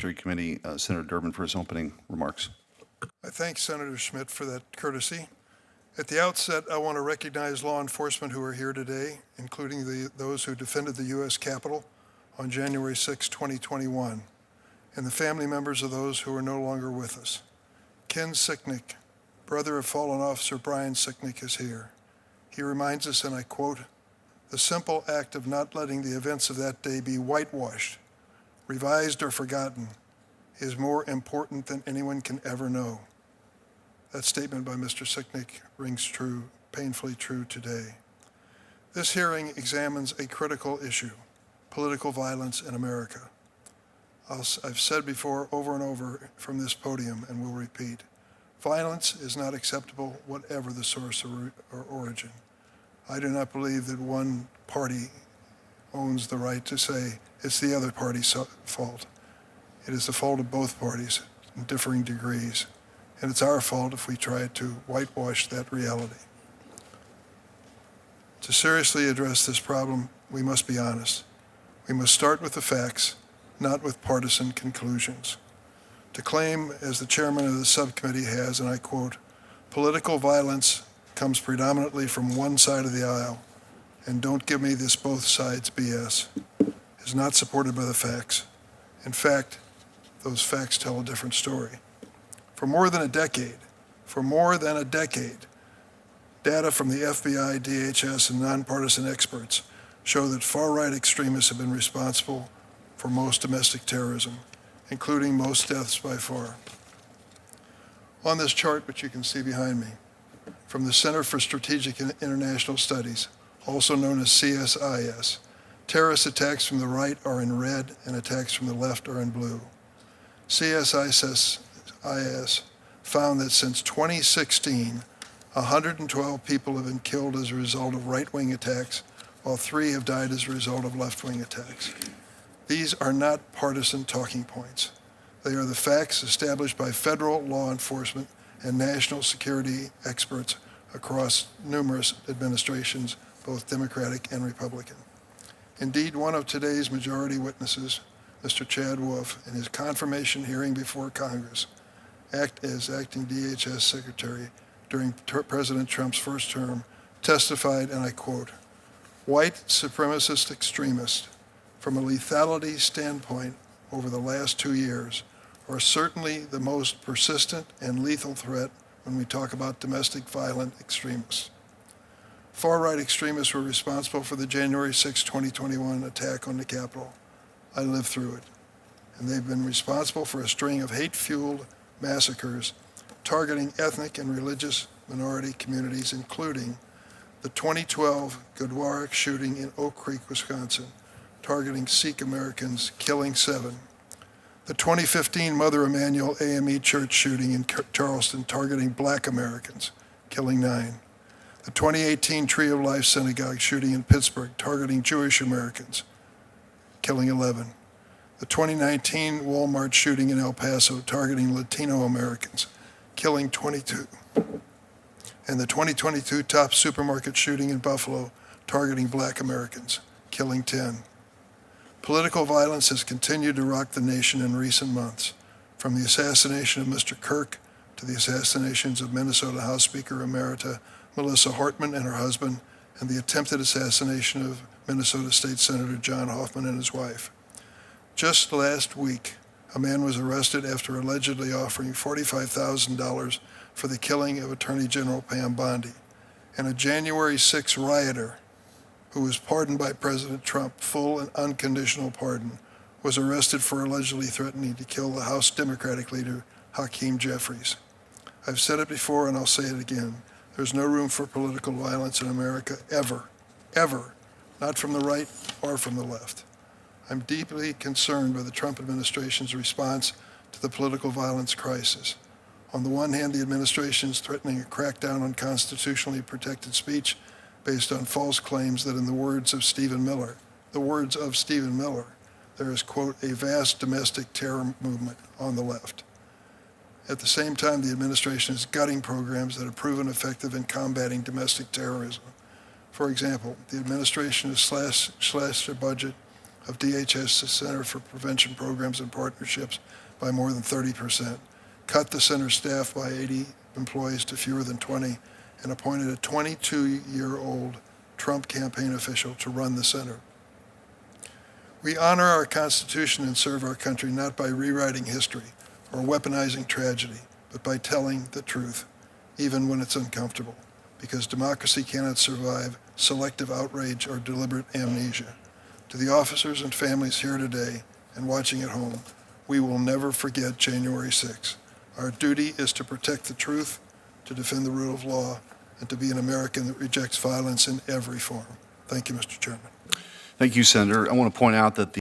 Judiciary Committee, Senator Durbin, for his opening remarks. I thank Senator Schmidt for that courtesy. At the outset, I want to recognize law enforcement who are here today, including those who defended the U.S. Capitol on January 6, 2021, and the family members of those who are no longer with us. Ken Sicknick, brother of fallen officer Brian Sicknick, is here. He reminds us, and I quote, "The simple act of not letting the events of that day be whitewashed, revised, or forgotten is more important than anyone can ever know." That statement by Mr. Sicknick rings true, painfully true today. This hearing examines a critical issue, political violence in America. I've said before over and over from this podium and will repeat, violence is not acceptable whatever the source or origin. I do not believe that one party owns the right to say it's the other party's fault. It is the fault of both parties in differing degrees, and it's our fault if we try to whitewash that reality. To seriously address this problem, we must be honest. We must start with the facts, not with partisan conclusions. To claim, as the chairman of the subcommittee has, and I quote, "Political violence comes predominantly from one side of the aisle, and don't give me this both sides BS," is not supported by the facts. In fact, those facts tell a different story. For more than a decade, data from the FBI, DHS, and nonpartisan experts show that far-right extremists have been responsible for most domestic terrorism, including most deaths by far. On this chart, which you can see behind me, from the Center for Strategic and International Studies, also known as CSIS, terrorist attacks from the right are in red and attacks from the left are in blue. CSIS found that since 2016, 112 people have been killed as a result of right-wing attacks, while 3 have died as a result of left-wing attacks. These are not partisan talking points. They are the facts established by federal law enforcement and national security experts across numerous administrations, both Democratic and Republican. Indeed, one of today's majority witnesses, Mr. Chad Wolf, in his confirmation hearing before Congress, as acting DHS Secretary during President Trump's first term, testified, and I quote, "White supremacist extremists, from a lethality standpoint over the last 2 years, are certainly the most persistent and lethal threat when we talk about domestic violent extremists. Far-right extremists were responsible for the January 6, 2021 attack on the Capitol. I lived through it. And they've been responsible for a string of hate-fueled massacres targeting ethnic and religious minority communities, including the 2012 Gurdwara shooting in Oak Creek, Wisconsin, targeting Sikh Americans, killing 7. The 2015 Mother Emanuel AME Church shooting in Charleston, targeting Black Americans, killing 9. The 2018 Tree of Life Synagogue shooting in Pittsburgh, targeting Jewish Americans, killing 11. The 2019 Walmart shooting in El Paso, targeting Latino Americans, killing 22. And the 2022 Tops Supermarket shooting in Buffalo, targeting Black Americans, killing 10. Political violence has continued to rock the nation in recent months, from the assassination of Mr. Kirk to the assassinations of Minnesota House Speaker Emerita Melissa Hartman and her husband, and the attempted assassination of Minnesota State Senator John Hoffman and his wife. Just last week, a man was arrested after allegedly offering $45,000 for the killing of Attorney General Pam Bondi, and a January 6 rioter who was pardoned by President Trump, full and unconditional pardon, was arrested for allegedly threatening to kill the House Democratic leader, Hakeem Jeffries. I've said it before and I'll say it again. There's no room for political violence in America, ever, ever, not from the right or from the left. I'm deeply concerned by the Trump administration's response to the political violence crisis. On the one hand, the administration is threatening a crackdown on constitutionally protected speech based on false claims that, in the words of Stephen Miller, there is, quote, a vast domestic terror movement on the left. At the same time, the administration is gutting programs that have proven effective in combating domestic terrorism. For example, the administration has slashed their budget of DHS's Center for Prevention Programs and Partnerships by more than 30%, cut the center staff by 80 employees to fewer than 20, and appointed a 22-year-old Trump campaign official to run the center. We honor our Constitution and serve our country not by rewriting history or weaponizing tragedy, but by telling the truth, even when it's uncomfortable, because democracy cannot survive selective outrage or deliberate amnesia. To the officers and families here today and watching at home, we will never forget January 6th. Our duty is to protect the truth, to defend the rule of law, and to be an American that rejects violence in every form. Thank you, Mr. Chairman. Thank you, Senator. I want to point out that